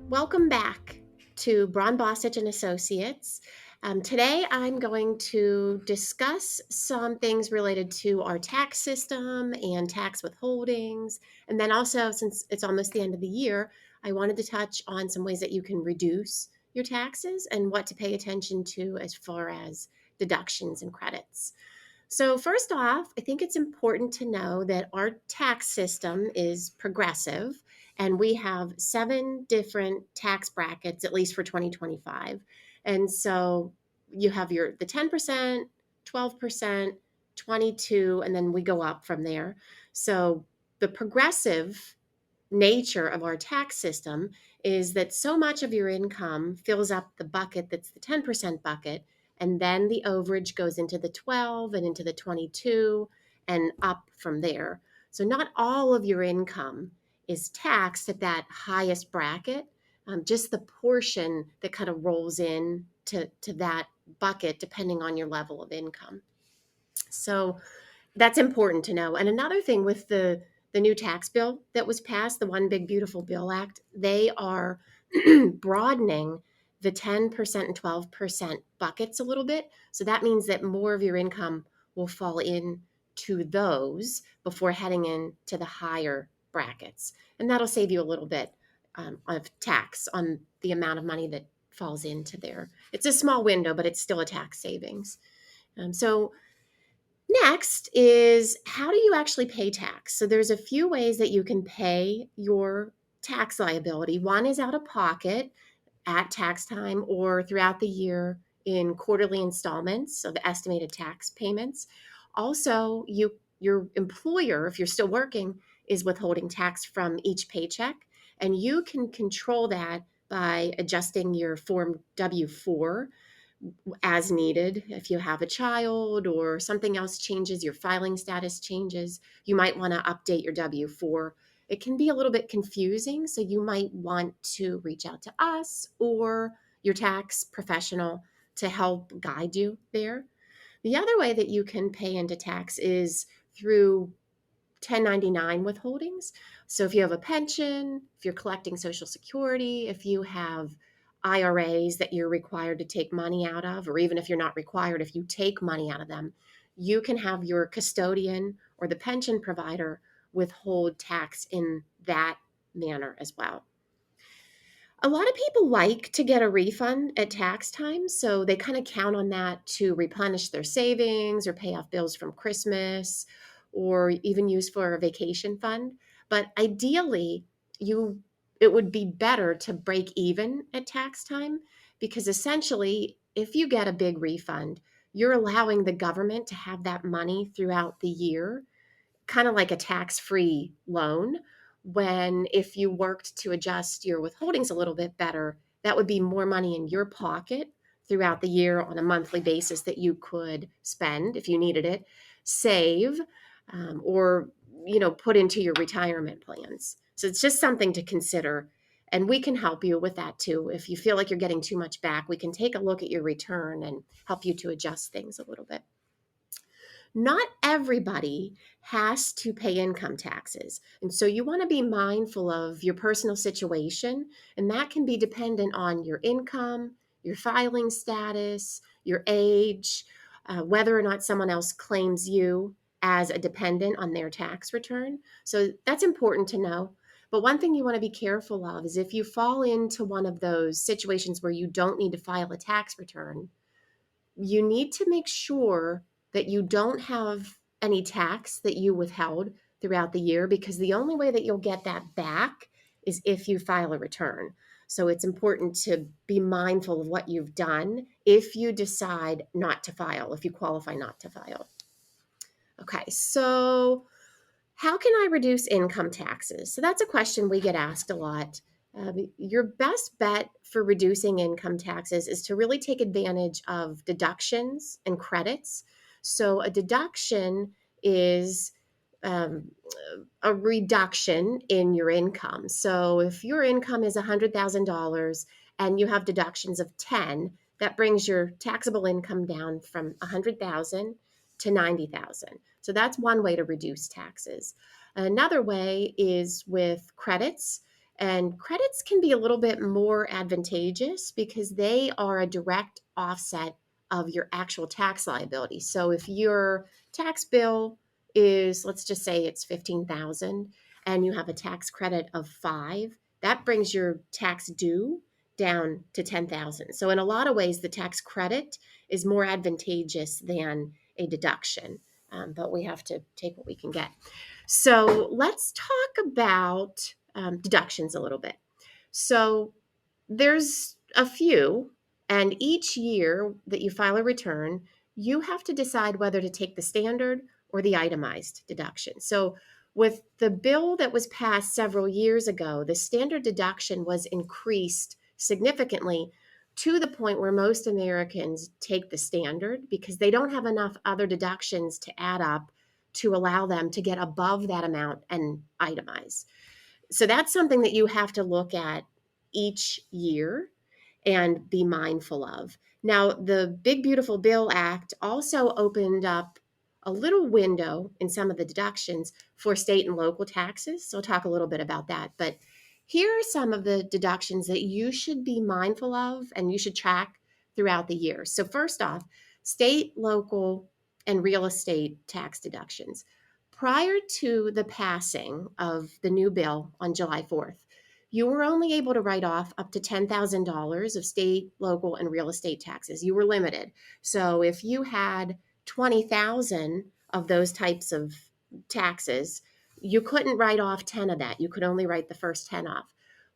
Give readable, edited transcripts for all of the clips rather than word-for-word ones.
Welcome back to Braun-Bostich and Associates. Today I'm going to discuss some things related to our tax system and tax withholdings. And then also, since it's almost the end of the year, I wanted to touch on some ways that you can reduce your taxes and what to pay attention to as far as deductions and credits. So, first off, I think it's important to know that our tax system is progressive, and we have 7 different tax brackets, at least for 2025. And so you have the 10%, 12%, 22, and then we go up from there. So the progressive nature of our tax system is that so much of your income fills up the bucket that's the 10% bucket, and then the overage goes into the 12 and into the 22 and up from there. So not all of your income is taxed at that highest bracket, just the portion that kind of rolls in to that bucket depending on your level of income. So that's important to know. And another thing with the new tax bill that was passed, the One Big Beautiful Bill Act, they are broadening the 10% and 12% buckets a little bit. So that means that more of your income will fall in to those before heading into the higher brackets. And that'll save you a little bit of tax on the amount of money that falls into there. It's a small window, but it's still a tax savings. So next is, how do you actually pay tax? So there's a few ways that you can pay your tax liability. One is out of pocket at tax time or throughout the year in quarterly installments of estimated tax payments. Also, your employer, if you're still working, is withholding tax from each paycheck, and you can control that by adjusting your Form W-4 as needed. If you have a child or something else changes, your filing status changes, you might want to update your W-4. It can be a little bit confusing, so you might want to reach out to us or your tax professional to help guide you there. The other way that you can pay into tax is through 1099 withholdings. So if you have a pension, if you're collecting Social Security, if you have IRAs that you're required to take money out of, or even if you're not required, if you take money out of them, you can have your custodian or the pension provider withhold tax in that manner as well. A lot of people like to get a refund at tax time, so they kind of count on that to replenish their savings or pay off bills from Christmas or even use for a vacation fund. But ideally, you it would be better to break even at tax time, because essentially, if you get a big refund, you're allowing the government to have that money throughout the year, kind of like a tax-free loan. When if you worked to adjust your withholdings a little bit better, that would be more money in your pocket throughout the year on a monthly basis that you could spend if you needed it, save, or put into your retirement plans. So it's just something to consider, and we can help you with that too. If you feel like you're getting too much back, we can take a look at your return and help you to adjust things a little bit. Not everybody has to pay income taxes. And so you want to be mindful of your personal situation, and that can be dependent on your income, your filing status, your age, whether or not someone else claims you as a dependent on their tax return. So that's important to know. But one thing you want to be careful of is if you fall into one of those situations where you don't need to file a tax return, you need to make sure that you don't have any tax that you withheld throughout the year, because the only way that you'll get that back is if you file a return. So it's important to be mindful of what you've done if you decide not to file, if you qualify not to file. Okay, so how can I reduce income taxes? So that's a question we get asked a lot. Your best bet for reducing income taxes is to really take advantage of deductions and credits. So a deduction is um, a reduction in your income. So if your income is $100,000 and you have deductions of 10, that brings your taxable income down from 100,000 to 90,000. So that's one way to reduce taxes. Another way is with credits. And credits can be a little bit more advantageous because they are a direct offset of your actual tax liability. So if your tax bill is, let's just say it's 15,000 and you have a tax credit of 5, that brings your tax due down to 10,000. So in a lot of ways the tax credit is more advantageous than a deduction. But we have to take what we can get. So let's talk about deductions a little bit. So there's a few, and each year that you file a return, you have to decide whether to take the standard or the itemized deduction. So with the bill that was passed several years ago, the standard deduction was increased significantly to the point where most Americans take the standard because they don't have enough other deductions to add up to allow them to get above that amount and itemize. So that's something that you have to look at each year and be mindful of. Now, the Big Beautiful Bill Act also opened up a little window in some of the deductions for state and local taxes. So I'll talk a little bit about that. But here are some of the deductions that you should be mindful of and you should track throughout the year. So, first off, state, local, and real estate tax deductions. Prior to the passing of the new bill on July 4th, you were only able to write off up to $10,000 of state, local, and real estate taxes. You were limited. So if you had 20,000 of those types of taxes, you couldn't write off 10 of that. You could only write the first 10 off.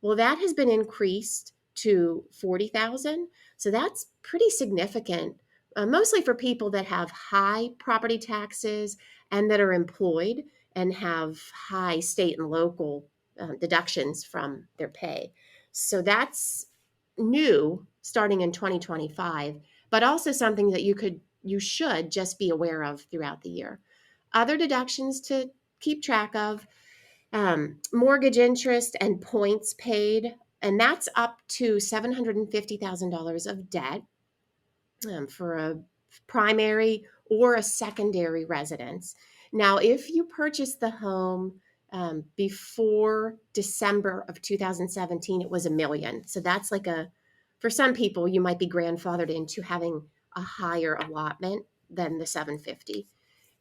Well, that has been increased to 40,000. So that's pretty significant, mostly for people that have high property taxes and that are employed and have high state and local deductions from their pay. So that's new starting in 2025, but also something that you should just be aware of throughout the year. Other deductions to keep track of: mortgage interest and points paid, and that's up to $750,000 of debt for a primary or a secondary residence. Now, if you purchase the home before December of 2017, it was $1 million. So that's like for some people, you might be grandfathered into having a higher allotment than the 750.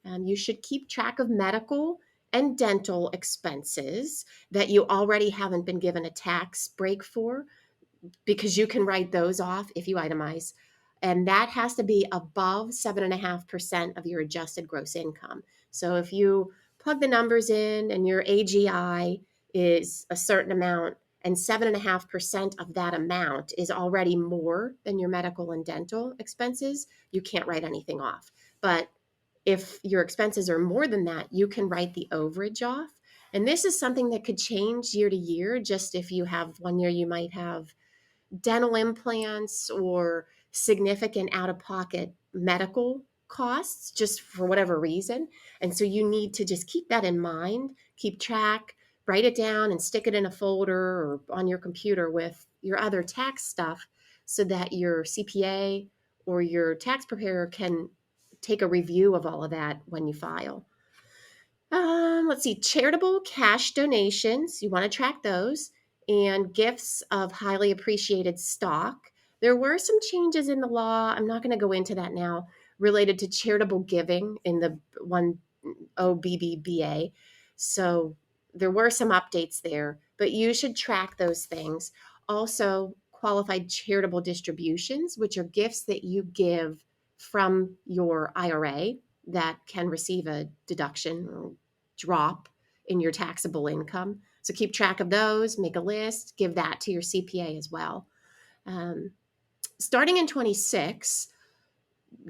You should keep track of medical and dental expenses that you already haven't been given a tax break for, because you can write those off if you itemize. And that has to be above 7.5% of your adjusted gross income. So if you plug the numbers in and your AGI is a certain amount and 7.5% of that amount is already more than your medical and dental expenses, you can't write anything off. But if your expenses are more than that, you can write the overage off. And this is something that could change year to year. Just if you have one year, you might have dental implants or significant out of pocket medical costs just for whatever reason. And so you need to just keep that in mind, keep track, write it down and stick it in a folder or on your computer with your other tax stuff so that your CPA or your tax preparer can take a review of all of that when you file. Let's see, charitable cash donations, you want to track those, and gifts of highly appreciated stock. There were some changes in the law, I'm not going to go into that now, related to charitable giving in the one OBBBA. So there were some updates there, but you should track those things. Also, qualified charitable distributions, which are gifts that you give from your IRA that can receive a deduction or drop in your taxable income. So keep track of those, make a list, give that to your CPA as well. Starting in 26,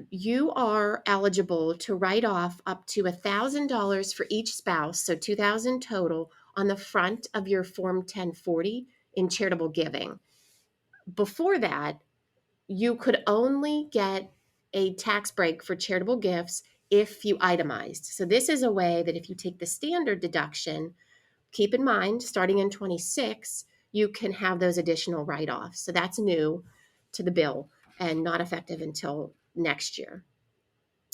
you are eligible to write off up to $1,000 for each spouse, so $2,000 total, on the front of your Form 1040 in charitable giving. Before that, you could only get a tax break for charitable gifts if you itemized. So this is a way that if you take the standard deduction, keep in mind, starting in 26, you can have those additional write-offs. So that's new to the bill and not effective until next year.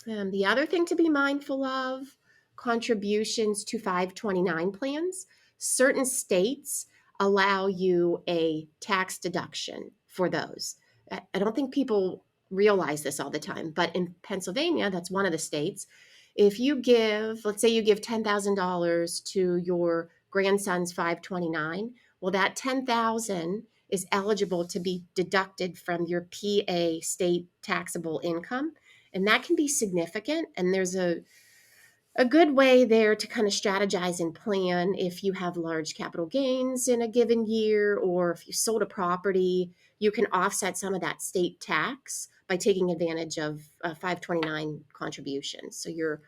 The other thing to be mindful of: contributions to 529 plans. Certain states allow you a tax deduction for those. I don't think people realize this all the time, but in Pennsylvania, that's one of the states. If you give, let's say you give $10,000 to your grandson's 529, well, that 10,000 is eligible to be deducted from your PA state taxable income. And that can be significant. And there's a good way there to kind of strategize and plan if you have large capital gains in a given year, or if you sold a property, you can offset some of that state tax by taking advantage of 529 contributions. So you're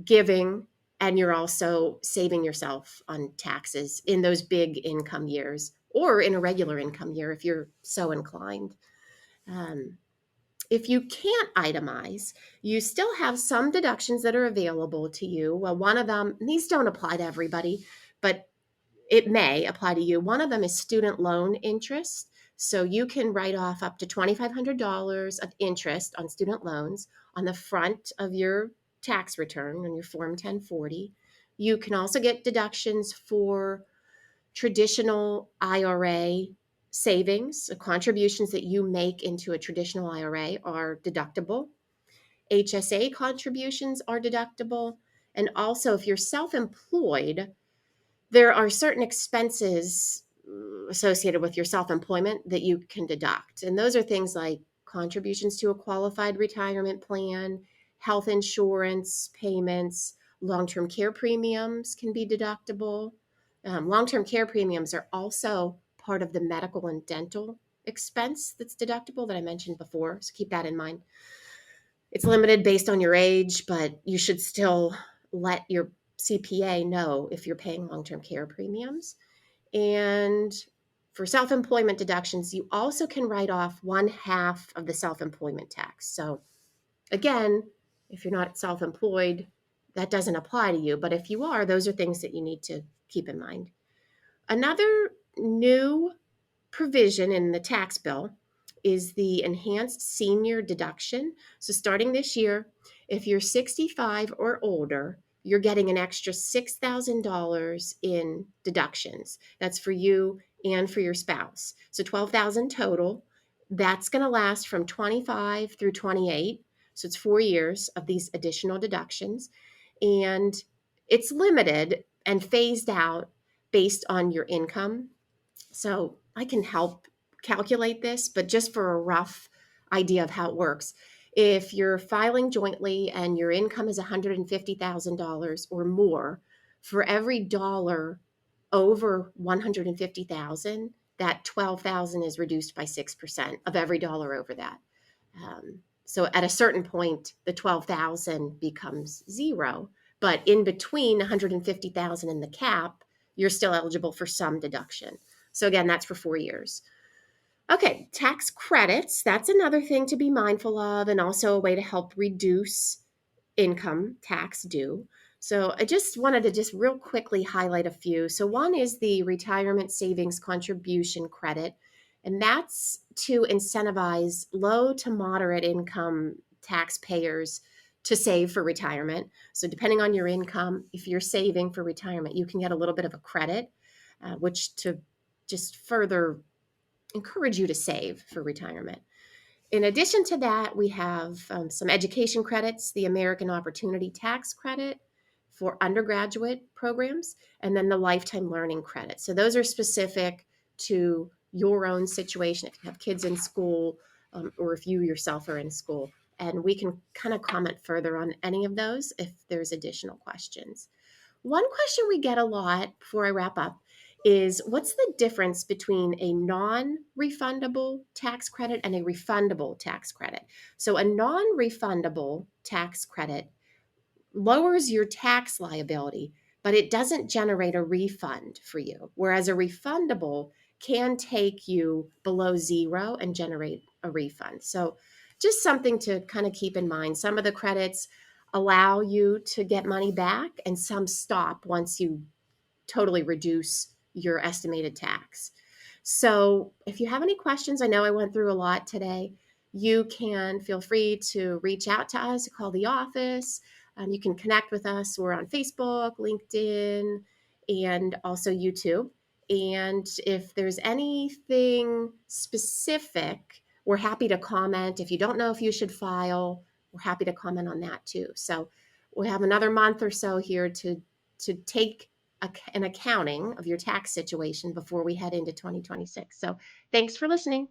giving and you're also saving yourself on taxes in those big income years, or in a regular income year if you're so inclined. Um, if you can't itemize, you still have some deductions that are available to you. Well, one of them, these don't apply to everybody, but it may apply to you. One of them is student loan interest. So you can write off up to $2,500 of interest on student loans on the front of your tax return on your Form 1040. You can also get deductions for traditional IRA savings. The contributions that you make into a traditional IRA are deductible. HSA contributions are deductible. And also, if you're self employed, there are certain expenses associated with your self employment that you can deduct. And those are things like contributions to a qualified retirement plan, health insurance payments, long term care premiums can be deductible. Long term care premiums are also part of the medical and dental expense that's deductible that I mentioned before. So keep that in mind. It's limited based on your age, but you should still let your CPA know if you're paying long term care premiums. And for self employment deductions, you also can write off 1/2 of the self employment tax. So, again, if you're not self employed, that doesn't apply to you. But if you are, those are things that you need to keep in mind. Another new provision in the tax bill is the enhanced senior deduction. So starting this year, if you're 65 or older, you're getting an extra $6,000 in deductions. That's for you and for your spouse. So 12,000 total. That's going to last from 25 through 28. So it's 4 years of these additional deductions, and it's limited and phased out based on your income. So I can help calculate this, but just for a rough idea of how it works, if you're filing jointly and your income is $150,000 or more, for every dollar over 150,000, that 12,000 is reduced by 6% of every dollar over that. So at a certain point, the 12,000 becomes zero, but in between 150,000 and the cap, you're still eligible for some deduction. So again, that's for 4 years. Okay, tax credits, that's another thing to be mindful of, and also a way to help reduce income tax due. So I just wanted to just real quickly highlight a few. So one is the retirement savings contribution credit, and that's to incentivize low to moderate income taxpayers to save for retirement. So depending on your income, if you're saving for retirement, you can get a little bit of a credit, which to just further encourage you to save for retirement. In addition to that, we have some education credits, the American Opportunity Tax Credit for undergraduate programs, and then the Lifetime Learning Credit. So those are specific to your own situation. If you have kids in school, or if you yourself are in school. And we can kind of comment further on any of those if there's additional questions. One question we get a lot before I wrap up is, what's the difference between a non-refundable tax credit and a refundable tax credit? So a non-refundable tax credit lowers your tax liability, but it doesn't generate a refund for you, whereas a refundable can take you below zero and generate a refund. So just something to kind of keep in mind. Some of the credits allow you to get money back, and some stop once you totally reduce your estimated tax. So if you have any questions, I know I went through a lot today, you can feel free to reach out to us, call the office. You can connect with us. We're on Facebook, LinkedIn, and also YouTube. And if there's anything specific, we're happy to comment. If you don't know if you should file, we're happy to comment on that too. So we have another month or so here to take an accounting of your tax situation before we head into 2026. So thanks for listening.